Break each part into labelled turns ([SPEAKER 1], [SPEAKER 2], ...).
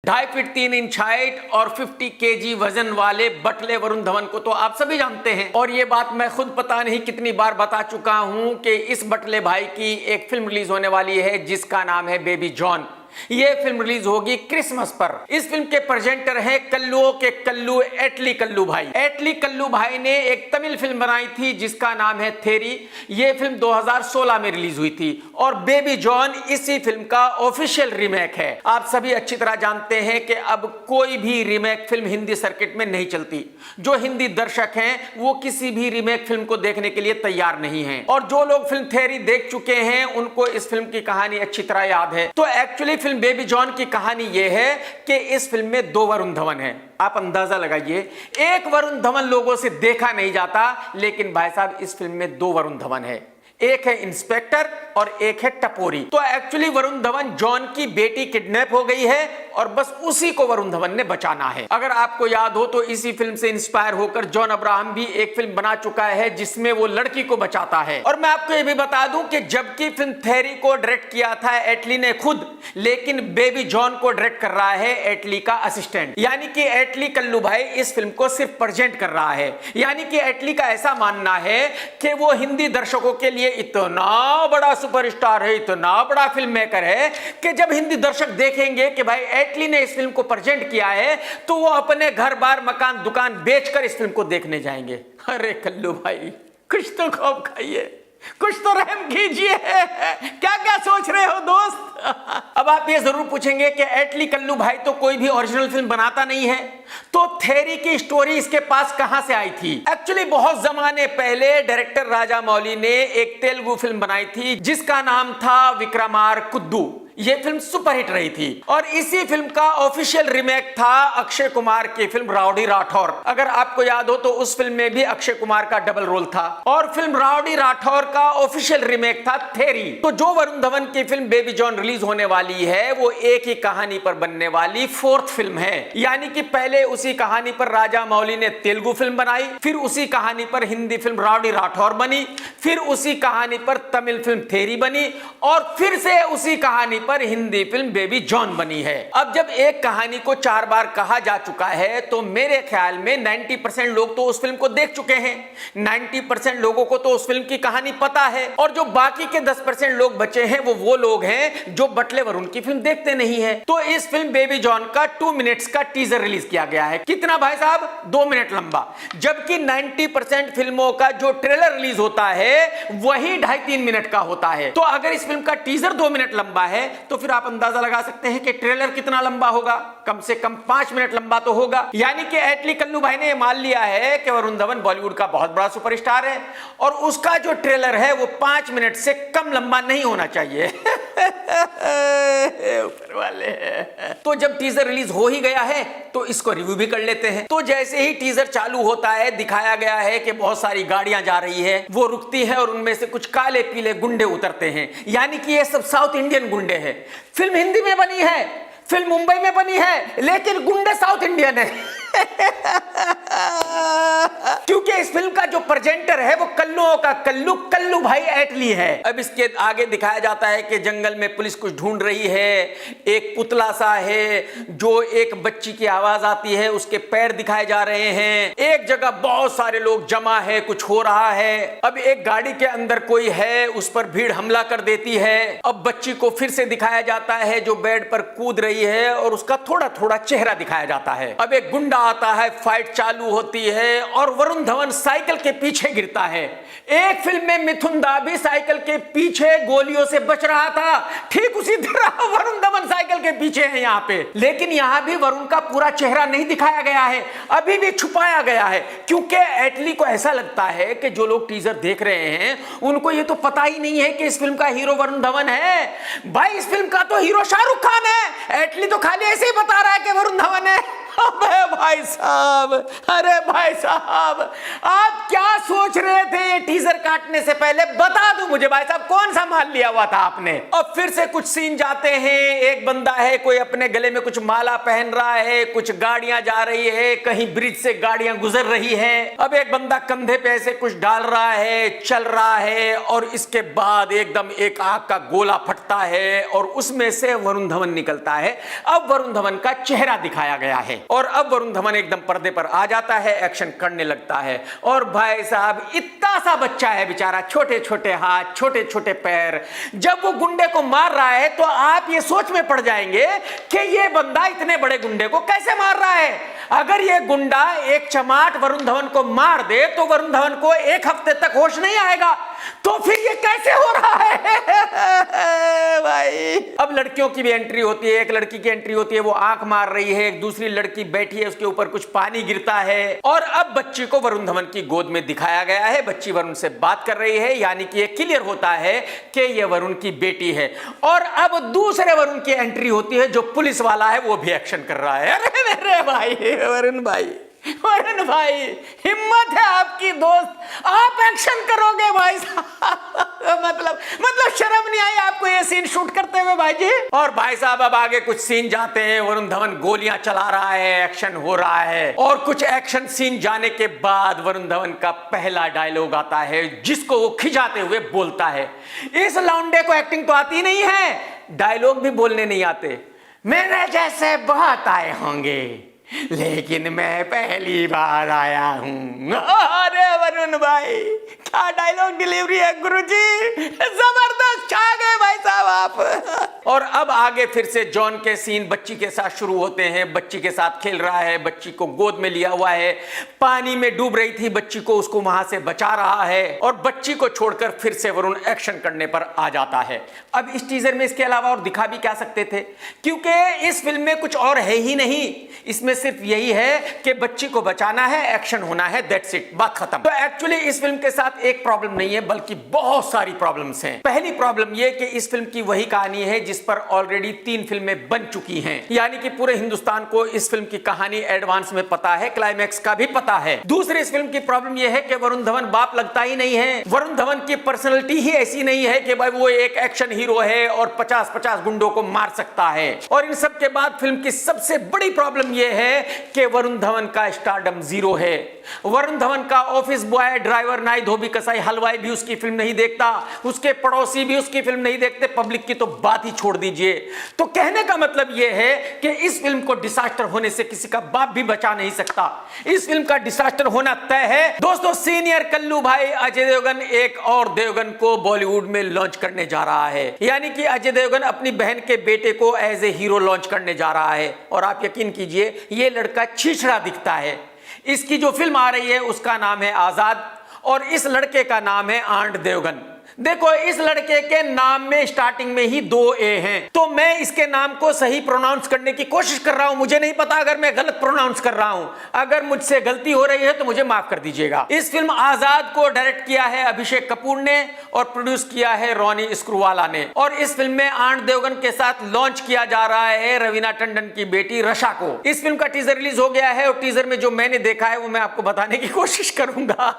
[SPEAKER 1] 2.5 feet 3 inch height और 50 KG वजन वाले बटले वरुण धवन को तो आप सभी जानते हैं और ये बात मैं खुद पता नहीं कितनी बार बता चुका हूं कि इस बटले भाई की एक फिल्म रिलीज होने वाली है जिसका नाम है बेबी जॉन। ये फिल्म रिलीज होगी क्रिसमस पर। इस फिल्म के प्रेजेंटर हैं कल्लुओं के कल्लू एटली कल्लू भाई। एटली कल्लू भाई ने एक तमिल फिल्म बनाई थी जिसका नाम है थेरी। ये फिल्म 2016 में रिलीज हुई थी और बेबी जॉन इसी फिल्म का ऑफिशियल रीमेक है। आप सभी अच्छी तरह जानते हैं कि अब कोई भी रीमेक फिल्म हिंदी सर्किट में नहीं चलती। जो हिंदी दर्शक हैं वो किसी भी रीमेक फिल्म को देखने के लिए तैयार नहीं है और जो लोग फिल्म थेरी देख चुके हैं उनको इस फिल्म की कहानी अच्छी तरह याद है। तो एक्चुअली फिल्म बेबी जॉन की कहानी यह है कि इस फिल्म में 2 वरुण धवन हैं। आप अंदाजा लगाइए, एक वरुण धवन लोगों से देखा नहीं जाता, लेकिन भाई साहब इस फिल्म में 2 वरुण धवन है। एक है इंस्पेक्टर और एक है टपोरी। तो एक्चुअली वरुण धवन जॉन की बेटी किडनैप हो गई है और बस उसी को वरुण धवन ने बचाना है। अगर आपको याद हो तो इसी फिल्म से इंस्पायर होकर जॉन अब्राहम भी एक फिल्म बना चुका है जिसमें वो लड़की को बचाता है। और मैं आपको ये भी बता दूं कि जबकि फिल्म थेरी को डायरेक्ट किया था एटली ने खुद, लेकिन बेबी जॉन को डायरेक्ट कर रहा है एटली का असिस्टेंट, यानी कि एटली कल्लू भाई इस फिल्म को सिर्फ प्रेजेंट कर रहा है। यानी कि एटली का ऐसा मानना है कि वो हिंदी दर्शकों के लिए इतना बड़ा सुपरस्टार है, इतना बड़ा फिल्म मेकर है कि जब हिंदी दर्शक देखेंगे कि भाई एटली ने इस फिल्म को प्रेजेंट किया है तो वो अपने घर बार मकान दुकान बेचकर इस फिल्म को देखने जाएंगे। अरे कल्लू भाई कुछ तो खौफ खाइए, कुछ तो रहम कीजिए, क्या क्या सोच रहे हो दोस्त। अब आप ये जरूर पूछेंगे कि एटली कल्लू भाई तो कोई भी ओरिजिनल फिल्म बनाता नहीं है, तो थेरी की स्टोरी इसके पास कहां से आई थी। एक्चुअली बहुत जमाने पहले डायरेक्टर राजा मौली ने एक तेलुगु फिल्म बनाई थी जिसका नाम था विक्रमार कुद्दू। ये फिल्म सुपरहिट रही थी और इसी फिल्म का ऑफिशियल रीमेक था अक्षय कुमार की फिल्म राउडी राठौर। अगर आपको याद हो तो उस फिल्म में भी अक्षय कुमार का डबल रोल था और फिल्म राउडी राठौर का ऑफिशियल रीमेक था थेरी। तो जो वरुण धवन की फिल्म बेबी जॉन रिलीज होने वाली है वो एक ही कहानी पर बनने वाली 4th फिल्म है। यानी कि पहले उसी कहानी पर राजा मौली ने तेलुगु फिल्म बनाई, फिर उसी कहानी पर हिंदी फिल्म राउडी राठौर बनी, फिर उसी कहानी पर तमिल फिल्म थेरी बनी और फिर से उसी कहानी पर हिंदी फिल्म बेबी जॉन बनी है। अब जब एक कहानी को 4 बार कहा जा चुका है तो मेरे ख्याल में 90% लोग तो उस फिल्म को देख चुके हैं, 90% लोगों को तो उस फिल्म की कहानी पता है और जो बाकी के 10% लोग बचे हैं वो लोग हैं जो बटले वरुण की फिल्म देखते नहीं है। तो इस फिल्म बेबी जॉन का 2 मिनट्स का टीजर रिलीज किया गया है। कितना भाई साहब? 2 मिनट लंबा। जबकि 90% फिल्मों का जो ट्रेलर रिलीज होता है वही 2.5-3 मिनट का होता है। तो अगर इस फिल्म का टीजर 2 मिनट लंबा है तो फिर आप अंदाजा लगा सकते हैं कि ट्रेलर कितना लंबा होगा, कम से कम 5 मिनट लंबा तो होगा। यानी कि एटली कल्लू भाई ने मान लिया है कि वरुण धवन बॉलीवुड का बहुत बड़ा सुपरस्टार है और उसका जो ट्रेलर है वो 5 मिनट से कम लंबा नहीं होना चाहिए। ऊपर वाले। तो जब टीजर रिलीज हो ही गया है तो इसको रिव्यू भी कर लेते हैं। तो जैसे ही टीजर चालू होता है दिखाया गया है कि बहुत सारी गाड़ियां जा रही है, वो रुकती है और उनमें से कुछ काले पीले गुंडे उतरते हैं। यानी कि ये सब साउथ इंडियन गुंडे हैं। फिल्म हिंदी में बनी है, फिल्म मुंबई में बनी है, लेकिन गुंडे साउथ इंडियन है। क्योंकि इस फिल्म का जो प्रेजेंटर है वो कल्लुओं का कल्लू कल्लू भाई एटली है। अब इसके आगे दिखाया जाता है कि जंगल में पुलिस कुछ ढूंढ रही है, एक पुतला सा है जो एक बच्ची की आवाज आती है, उसके पैर दिखाए जा रहे हैं। एक जगह बहुत सारे लोग जमा है, कुछ हो रहा है। अब एक गाड़ी के अंदर कोई है, उस पर भीड़ हमला कर देती है। अब बच्ची को फिर से दिखाया जाता है जो बेड पर कूद रही है और उसका थोड़ा थोड़ा चेहरा दिखाया जाता है। अब एक गुंडा आता है, फाइट चालू होती है और वरुण धवन साइकिल के पीछे गिरता है। एक फिल्म में मिथुन दा भी साइकिल के पीछे गोलियों से बच रहा था, ठीक उसी तरह वरुण धवन साइकिल के पीछे है यहाँ पे। लेकिन यहाँ भी वरुण का पूरा चेहरा नहीं दिखाया गया है, अभी भी छुपाया गया है, क्योंकि एटली को ऐसा लगता है कि जो लोग टीजर देख रहे हैं उनको ये तो पता ही नहीं है कि इस फिल्म का हीरो वरुण धवन है। भाई इस फिल्म का तो हीरो शाहरुख खान है, एटली तो खाली ऐसे ही बता रहा है कि वरुण धवन है। अबे भाई साहब, अरे भाई साहब, आप क्या सोच रहे थे ये टीजर काटने से पहले? बता दो मुझे भाई साहब, कौन सा माल लिया हुआ था आपने? अब फिर से कुछ सीन जाते हैं, एक बंदा है, कोई अपने गले में कुछ माला पहन रहा है, कुछ गाड़ियां जा रही है, कहीं ब्रिज से गाड़ियां गुजर रही है। अब एक बंदा कंधे पे ऐसे कुछ डाल रहा है, चल रहा है, और इसके बाद एकदम एक आग का गोला फटता है और उसमें से वरुण धवन निकलता है। अब वरुण धवन का चेहरा दिखाया गया है और अब वरुण धवन एकदम पर्दे पर आ जाता है, एक्शन करने लगता है। और भाई साहब, इतना सा बच्चा है बेचारा, छोटे छोटे हाथ, छोटे छोटे पैर, जब वो गुंडे को मार रहा है तो आप ये सोच में पड़ जाएंगे कि ये बंदा इतने बड़े गुंडे को कैसे मार रहा है। अगर ये गुंडा एक चमाट वरुण धवन को मार दे तो वरुण धवन को एक हफ्ते तक होश नहीं आएगा, तो फिर ये कैसे हो रहा है भाई। अब लड़कियों की भी एंट्री होती है, एक लड़की की एंट्री होती है, वो आंख मार रही है, एक दूसरी लड़की बैठी है, उसके ऊपर कुछ पानी गिरता है और अब बच्ची को वरुण धवन की गोद में दिखाया गया है। बच्ची वरुण से बात कर रही है, यानी कि ये क्लियर होता है कि ये वरुण की बेटी है। और अब दूसरे वरुण की एंट्री होती है, जो पुलिस वाला है, वो भी एक्शन कर रहा है। अरे मेरे भाई, वरुण भाई, वरुण भाई, हिम्मत है आपकी दोस्त, आप एक्शन करोगे भाई साहब। मतलब शर्म नहीं आई आपको ये सीन शूट करते हुए भाई जी? और भाई साहब, अब आगे कुछ सीन जाते हैं, वरुण धवन गोलियां चला रहा है, एक्शन हो रहा है और कुछ एक्शन सीन जाने के बाद वरुण धवन का पहला डायलॉग आता है, जिसको वो खिंचाते हुए बोलता है। इस लौंडे को एक्टिंग तो आती नहीं है, डायलॉग भी बोलने नहीं आते। मेरे जैसे बहुत आए होंगे, लेकिन मैं पहली बार आया हूं। अरे वरुण भाई, क्या डायलॉग डिलीवरी है गुरुजी, जबरदस्त, छा गए भाई साहब आप। और अब आगे फिर से जॉन के सीन बच्ची के साथ शुरू होते हैं। बच्ची के साथ खेल रहा है, बच्ची को गोद में लिया हुआ है, पानी में डूब रही थी बच्ची को, उसको वहां से बचा रहा है और बच्ची को छोड़कर फिर से वरुण एक्शन करने पर आ जाता है। अब इस टीजर में इसके अलावा और दिखा भी क्या सकते थे, क्योंकि इस फिल्म में कुछ और है ही नहीं, इसमें सिर्फ यही है कि बच्ची को बचाना है, एक्शन होना है, दैट्स इट, बात खत्म। तो एक्चुअली इस फिल्म के साथ एक प्रॉब्लम नहीं है, बल्कि बहुत सारी प्रॉब्लम्स हैं। पहली प्रॉब्लम यह कि इस फिल्म की वही कहानी है जिस पर ऑलरेडी 3 फिल्में बन चुकी हैं, यानी कि पूरे हिंदुस्तान को इस फिल्म की कहानी एडवांस में पता है, क्लाइमैक्स का भी पता है। दूसरी इस फिल्म की प्रॉब्लम यह है कि वरुण धवन बाप लगता ही नहीं है। वरुण धवन की पर्सनैलिटी ही ऐसी नहीं है कि भाई वो एक एक्शन हीरो है और 50-50 गुंडों को मार सकता है। और इन सब के बाद फिल्म की सबसे बड़ी प्रॉब्लम यह है कि वरुण धवन का स्टारडम जीरो है। वरुण धवन का ऑफिस बॉय, ड्राइवर, नाई, धोबी, कसाई, हलवाई भी उसकी फिल्म नहीं देखता, उसके पड़ोसी भी उसकी फिल्म नहीं देखते, पब्लिक की तो बात ही छोड़ दीजिए। तो कहने का मतलब यह है कि इस फिल्म को डिसास्टर होने से किसी का बाप भी बचा नहीं सकता। इस फिल्म का डिसास्टर होना तय है। दोस्तों, सीनियर कल्लू भाई अजय देवगन एक और देवगन को बॉलीवुड में लॉन्च करने जा रहा है, यानी कि अजय देवगन अपनी बहन के बेटे को एज ए हीरो लॉन्च करने जा रहा है। और आप यकीन कीजिए, यह लड़का छिछड़ा दिखता है। इसकी जो फिल्म आ रही है उसका नाम है आजाद और इस लड़के का नाम है आंट देवगन। देखो, इस लड़के के नाम में स्टार्टिंग में ही 2 ए हैं, तो मैं इसके नाम को सही प्रोनाउंस करने की कोशिश कर रहा हूं। मुझे नहीं पता अगर मैं गलत प्रोनाउंस कर रहा हूं, अगर मुझसे गलती हो रही है तो मुझे माफ कर दीजिएगा। इस फिल्म आजाद को डायरेक्ट किया है अभिषेक कपूर ने और प्रोड्यूस किया है रॉनी स्क्रूवाला ने। और इस फिल्म में आंट देवगन के साथ लॉन्च किया जा रहा है रवीना टंडन की बेटी रशा को। इस फिल्म का टीजर रिलीज हो गया है और टीजर में जो मैंने देखा है वो मैं आपको बताने की कोशिश करूंगा।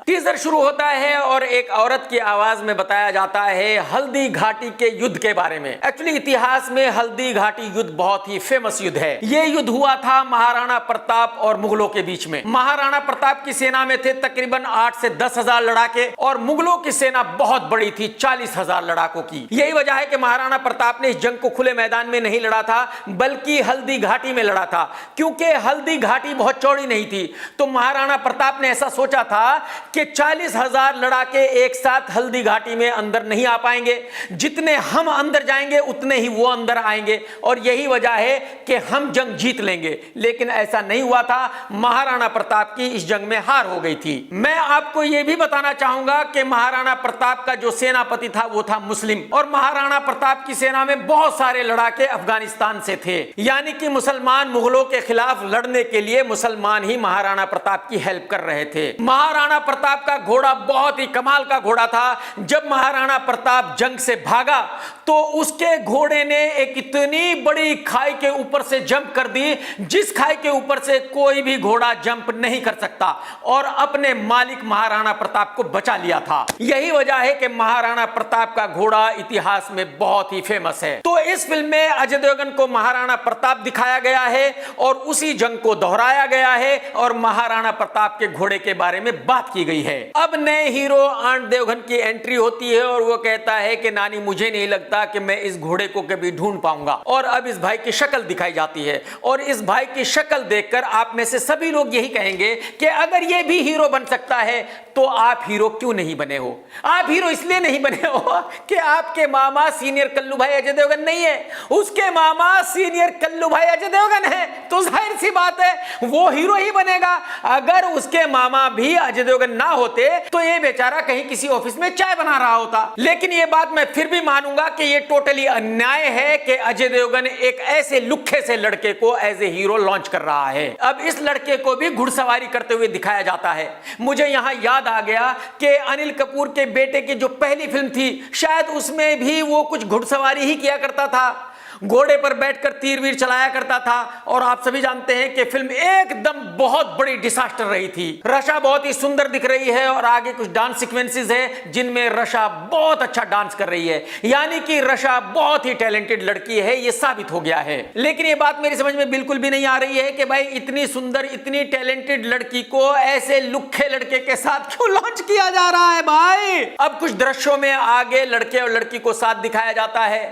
[SPEAKER 1] टीजर शुरू होता है और एक औरत की आवाज में बताया जाता है हल्दी घाटी के युद्ध के बारे में। एक्चुअली इतिहास में हल्दी घाटी युद्ध बहुत ही फेमस युद्ध है। यह युद्ध हुआ था महाराणा प्रताप और मुगलों के बीच में। महाराणा प्रताप की सेना में थे तकरीबन 8 से 10 हजार लड़ाके और मुगलों की सेना बहुत बड़ी थी, 40,000 लड़ाकों की। यही वजह है कि महाराणा प्रताप ने इस जंग को खुले मैदान में नहीं लड़ा था, बल्कि हल्दी घाटी में लड़ा था, क्योंकि हल्दी घाटी बहुत चौड़ी नहीं थी। तो महाराणा प्रताप ने ऐसा सोचा था कि 40,000 लड़ाके एक साथ हल्दी घाटी में अंदर नहीं आ पाएंगे, जितने हम अंदर जाएंगे उतने ही वो अंदर आएंगे और यही वजह है कि हम जंग जीत लेंगे। लेकिन ऐसा नहीं हुआ था, महाराणा प्रताप की इस जंग में हार हो गई थी। मैं आपको यह भी बताना चाहूंगा कि महाराणा प्रताप का जो सेनापति था वो था मुस्लिम और महाराणा प्रताप की सेना में बहुत सारे लड़ाके अफगानिस्तान से थे, यानी कि मुसलमान मुगलों के खिलाफ लड़ने के लिए मुसलमान ही महाराणा प्रताप की हेल्प कर रहे थे। महाराणा प्रताप का घोड़ा बहुत ही कमाल का घोड़ा था जब महाराणा प्रताप जंग से भागा तो उसके घोड़े ने एक इतनी बड़ी खाई के ऊपर से जंप कर दी जिस खाई के ऊपर से कोई भी घोड़ा जंप नहीं कर सकता, और अपने मालिक महाराणा प्रताप को बचा लिया था। यही वजह है कि महाराणा प्रताप का घोड़ा इतिहास में बहुत ही फेमस है। तो इस फिल्म में अजय देवगन को महाराणा प्रताप दिखाया गया है और उसी जंग को दोहराया गया है और महाराणा प्रताप के घोड़े के बारे में बात की गई है। अब नए हीरो आनंद देवगन की एंट्री होती है और वो कहता है कि नानी मुझे नहीं लगता कि मैं इस घोड़े को कभी ढूंढ पाऊंगा, और अब इस भाई की शक्ल दिखाई जाती है और इस भाई की शक्ल देखकर आप में से सभी लोग यही कहेंगे कि अगर ये भी हीरो बन सकता है तो आप हीरो क्यों नहीं बने हो? आप हीरो इसलिए नहीं बने हो कि आपके मामा सीनियर कल्लू भाई अजय देवगन नहीं है, उसके मामा सीनियर कल्लू भाई अजय देवगन है, तो जाहिर सी बात है वो हीरो ही बनेगा। अगर उसके मामा भी अजय देवगन ना होते तो ये बेचारा कहीं किसी ऑफिस में चाय बना रहा होता। लेकिन ये बात मैं फिर भी मानूंगा कि ये टोटली अन्याय है कि अजय देवगन एक ऐसे लुक्खे से लड़के को एज ए हीरो लॉन्च कर रहा है। अब इस लड़के को भी घुड़सवारी करते हुए दिखाया जाता है। मुझे यहां याद आ गया कि अनिल कपूर के बेटे की जो पहली फिल्म थी शायद उसमें भी वो कुछ घुड़सवारी ही किया करता था, घोड़े पर बैठकर तीर वीर चलाया करता था, और आप सभी जानते हैं कि फिल्म एकदम बहुत बड़ी डिसास्टर रही थी। रशा बहुत ही सुंदर दिख रही है और आगे कुछ डांस सीक्वेंसेस है जिनमें रशा बहुत अच्छा डांस कर रही है, यानी कि रशा बहुत ही टैलेंटेड लड़की है, ये साबित हो गया है। लेकिन ये बात मेरी समझ में बिल्कुल भी नहीं आ रही है कि भाई इतनी सुंदर इतनी टैलेंटेड लड़की को ऐसे लुक्खे लड़के के साथ क्यों लॉन्च किया जा रहा है भाई। अब कुछ दृश्यों में आगे लड़के और लड़की को साथ दिखाया जाता है,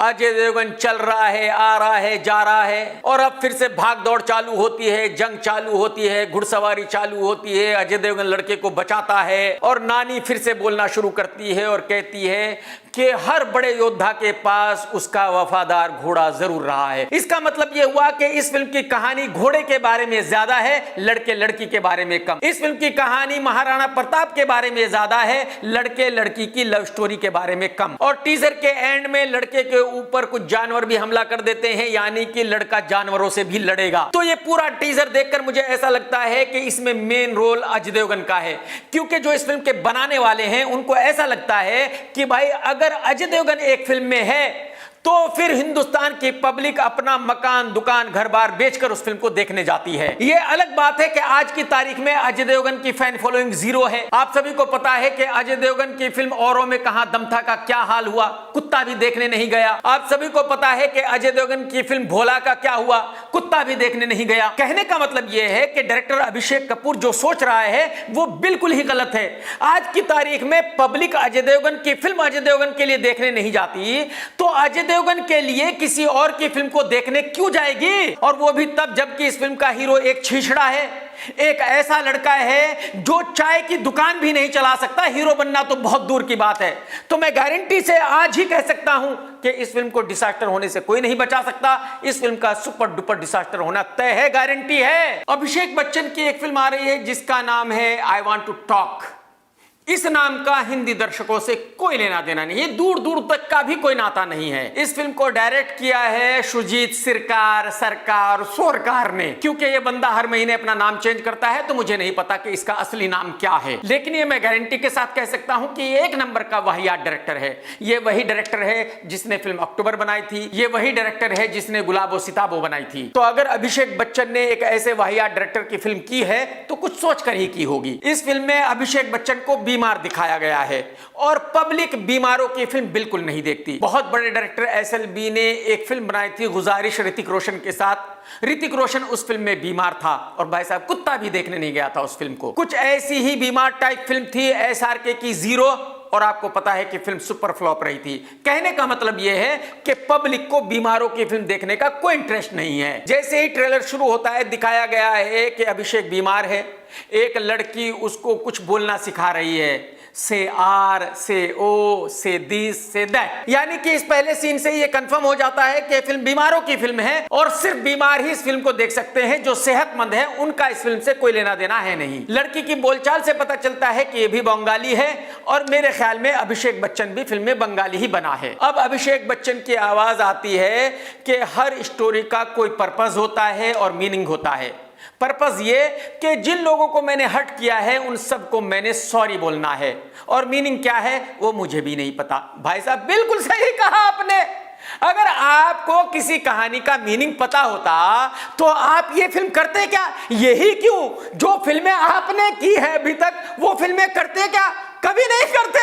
[SPEAKER 1] अजय देवगन चल रहा है, आ रहा है, जा रहा है, और अब फिर से भाग दौड़ चालू होती है, जंग चालू होती है, घुड़सवारी चालू होती है, अजय देवगन लड़के को बचाता है और नानी फिर से बोलना शुरू करती है और कहती है कि हर बड़े योद्धा के पास उसका वफादार घोड़ा जरूर रहा है। इसका मतलब यह हुआ कि इस फिल्म की कहानी घोड़े के बारे में ज्यादा है, लड़के लड़की के बारे में कम। इस फिल्म की कहानी महाराणा प्रताप के बारे में ज्यादा है, लड़के लड़की की लव स्टोरी के बारे में कम। और टीजर के एंड में लड़के के ऊपर कुछ जानवर भी हमला कर देते हैं, यानी कि लड़का जानवरों से भी लड़ेगा। तो ये पूरा टीजर देखकर मुझे ऐसा लगता है कि इसमें मेन रोल अजय देवगन का है, क्योंकि जो इस फिल्म के बनाने वाले हैं उनको ऐसा लगता है कि भाई अगर अजय देवगन एक फिल्म में है तो फिर हिंदुस्तान की पब्लिक अपना मकान दुकान घर बार बेचकर उस फिल्म को देखने जाती है। यह अलग बात है कि आज की तारीख में अजय देवगन की फैन फॉलोइंग जीरो है। आप सभी को पता है कि अजय देवगन की फिल्म औरों में कहां दम था का क्या हाल हुआ, कुत्ता भी देखने नहीं गया। आप सभी को पता है कि अजय देवगन की फिल्म भोला का क्या हुआ, कुत्ता भी देखने नहीं गया। कहने का मतलब यह है कि डायरेक्टर अभिषेक कपूर जो सोच रहा है वो बिल्कुल ही गलत है। आज की तारीख में पब्लिक अजय देवगन की फिल्म अजय देवगन के लिए देखने नहीं जाती तो अजय देवगन के लिए किसी और की फिल्म को देखने क्यों जाएगी, और वो भी तब जबकि इस फिल्म का हीरो एक छीछड़ा है, एक ऐसा लड़का है जो चाय की दुकान भी नहीं चला सकता, हीरो बनना तो बहुत दूर की बात है। तो मैं गारंटी से आज ही कह सकता हूं कि इस फिल्म को डिसास्टर होने से कोई नहीं बचा सकता। इस फिल्म का सुपर डुपर डिसास्टर होना तय है, गारंटी है। अभिषेक बच्चन की एक फिल्म आ रही है जिसका नाम है आई वांट टू टॉक। इस नाम का हिंदी दर्शकों से कोई लेना देना नहीं है, दूर दूर तक का भी कोई नाता नहीं है। इस फिल्म को डायरेक्ट किया है सुजीत सरकार ने। क्योंकि ये बंदा हर महीने अपना नाम चेंज करता है तो मुझे नहीं पता कि इसका असली नाम क्या है, लेकिन ये मैं गारंटी के साथ कह सकता हूं कि ये एक नंबर का वाहियात डायरेक्टर है। ये वही डायरेक्टर है जिसने फिल्म अक्टूबर बनाई थी, ये वही डायरेक्टर है जिसने गुलाबो सिताबो बनाई थी। तो अगर अभिषेक बच्चन ने एक ऐसे वाहियात डायरेक्टर की फिल्म की है तो कुछ सोच कर ही की होगी। इस फिल्म में अभिषेक बच्चन को बीमार दिखाया गया है और पब्लिक बीमारों की फिल्म बिल्कुल नहीं देखती। बहुत बड़े डायरेक्टर एसएलबी ने एक फिल्म बनाई थी गुजारिश ऋतिक रोशन के साथ। ऋतिक रोशन उस फिल्म में बीमार था और भाई साहब कुत्ता भी देखने नहीं गया था उस फिल्म को। कुछ ऐसी ही बीमार टाइप फिल्म थी एसआरके की जीरो, और आपको पता है कि फिल्म सुपर फ्लॉप रही थी। कहने का मतलब यह है कि पब्लिक को बीमारों की फिल्म देखने का कोई इंटरेस्ट नहीं है। जैसे ही ट्रेलर शुरू होता है दिखाया गया है कि अभिषेक बीमार है, एक लड़की उसको कुछ बोलना सिखा रही है, से आर, से ओ, से दिस, से दैट, यानी कि इस पहले सीन से ये कंफर्म हो जाता है कि फिल्म बीमारों की फिल्म है और सिर्फ बीमार ही इस फिल्म को देख सकते हैं। जो सेहतमंद है उनका इस फिल्म से कोई लेना देना है नहीं। लड़की की बोलचाल से पता चलता है कि ये भी बंगाली है और मेरे ख्याल में अभिषेक बच्चन भी फिल्म में बंगाली ही बना है। अब अभिषेक बच्चन की आवाज आती है कि हर स्टोरी का कोई पर्पस होता है और मीनिंग होता है। पर्पस ये कि जिन लोगों को मैंने हर्ट किया है उन सबको मैंने सॉरी बोलना है, और मीनिंग क्या है वो मुझे भी नहीं पता। भाई साहब बिल्कुल सही कहा आपने। अगर आपको किसी कहानी का मीनिंग पता होता तो आप ये फिल्म करते क्या? यही क्यों जो फिल्में आपने की है अभी तक वो फिल्में करते क्या? कभी नहीं करते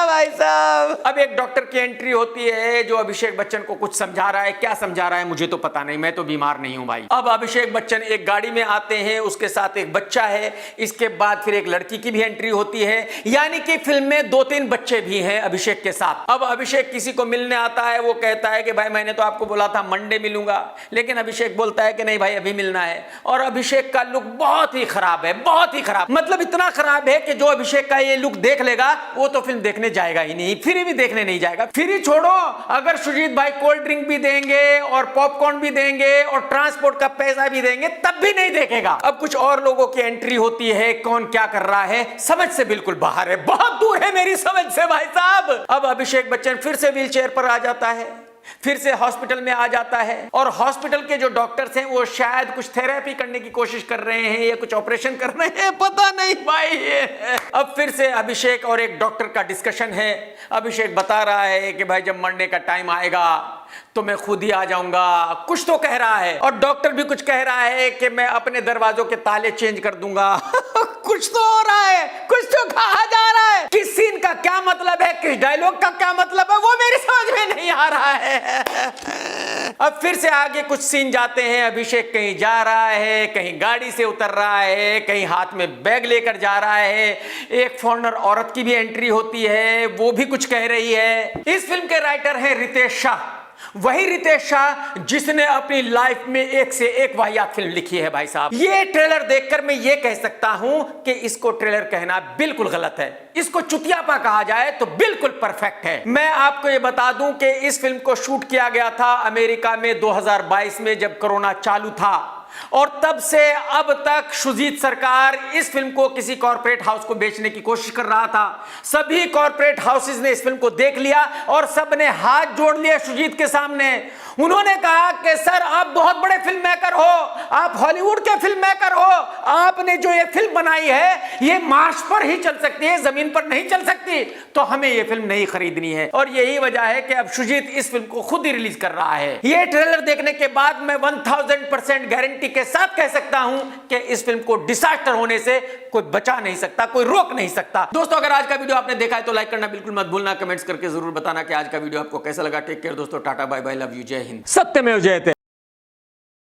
[SPEAKER 1] भाई साहब। अब एक डॉक्टर की एंट्री होती है जो अभिषेक बच्चन को कुछ समझा रहा है। क्या समझा रहा है मुझे तो पता नहीं, मैं तो बीमार नहीं हूं भाई। अब अभिषेक बच्चन एक गाड़ी में आते हैं, उसके साथ एक बच्चा है, इसके बाद फिर एक लड़की की भी एंट्री होती है, यानी कि फिल्म में 2-3 बच्चे भी हैं अभिषेक के साथ। अब अभिषेक किसी को मिलने आता है, वो कहता है कि भाई मैंने तो आपको बोला था मंडे मिलूंगा, लेकिन अभिषेक बोलता है कि नहीं भाई अभी मिलना है। और अभिषेक का लुक बहुत ही खराब है, बहुत ही खराब, मतलब इतना खराब है कि जो अभिषेक का ये लुक देख लेगा वो तो फिल्म देखने जाएगा ही नहीं, फिर भी देखने नहीं जाएगा। फिर ही छोड़ो, अगर सुजीत भाई कोल्ड ड्रिंक भी देंगे और पॉपकॉर्न भी देंगे और ट्रांसपोर्ट का पैसा भी देंगे तब भी नहीं देखेगा। अब कुछ और लोगों की एंट्री होती है, कौन क्या कर रहा है समझ से बिल्कुल बाहर है, बहुत दूर है मेरी समझ से भाई साहब। अब अभिषेक बच्चन फिर से व्हील चेयर पर आ जाता है, फिर से हॉस्पिटल में आ जाता है, और हॉस्पिटल के जो डॉक्टर्स हैं वो शायद कुछ थेरेपी करने की कोशिश कर रहे हैं या कुछ ऑपरेशन कर रहे हैं, पता नहीं भाई। अब फिर से अभिषेक और एक डॉक्टर का डिस्कशन है। अभिषेक बता रहा है कि भाई जब मरने का टाइम आएगा तो मैं खुद ही आ जाऊंगा, कुछ तो कह रहा है, और डॉक्टर भी कुछ कह रहा है कि मैं अपने दरवाजों के ताले चेंज कर दूंगा कुछ तो हो रहा है, कुछ तो कहा जा रहा है। किस सीन का क्या मतलब है, किस डायलॉग का क्या मतलब है वो मेरी समझ में नहीं आ रहा है। अब फिर से आगे कुछ सीन जाते हैं, अभिषेक कहीं जा रहा है, कहीं गाड़ी से उतर रहा है, कहीं हाथ में बैग लेकर जा रहा है। एक फॉरेनर औरत की भी एंट्री होती है, वो भी कुछ कह रही है। इस फिल्म के राइटर हैं रितेश शाह, वही रितेश शाह जिसने अपनी लाइफ में एक से एक वाहियात फिल्म लिखी है भाई साहब। ये ट्रेलर देखकर मैं ये कह सकता हूं कि इसको ट्रेलर कहना बिल्कुल गलत है, इसको चुतियापा कहा जाए तो बिल्कुल परफेक्ट है। मैं आपको ये बता दूं कि इस फिल्म को शूट किया गया था अमेरिका में 2022 में जब कोरोना चालू था, और तब से अब तक सुजीत सरकार इस फिल्म को किसी कॉर्पोरेट हाउस को बेचने की कोशिश कर रहा था। सभी कॉर्पोरेट हाउसेस ने इस फिल्म को देख लिया और सब ने हाथ जोड़ लिए सुजीत के सामने। उन्होंने कहा कि सर आप बहुत बड़े फिल्म मेकर हो, आप हॉलीवुड के फिल्म मेकर हो, आपने जो ये फिल्म बनाई है ये मार्स पर ही चल सकती है, जमीन पर नहीं चल सकती, तो हमें ये फिल्म नहीं खरीदनी है। और यही वजह है कि अब सुजीत इस फिल्म को खुद ही रिलीज कर रहा है। ये ट्रेलर देखने के बाद मैं 1000% गारंटी के साथ कह सकता हूं कि इस फिल्म को डिजास्टर होने से कोई बचा नहीं सकता, कोई रोक नहीं सकता। दोस्तों अगर आज का वीडियो आपने देखा है तो लाइक करना बिल्कुल मत भूलना, कमेंट्स करके जरूर बताना कि आज का वीडियो आपको कैसा लगा। टेक केयर दोस्तों, tata bye bye, love you, जय हिंद, सत्यमेव जयते।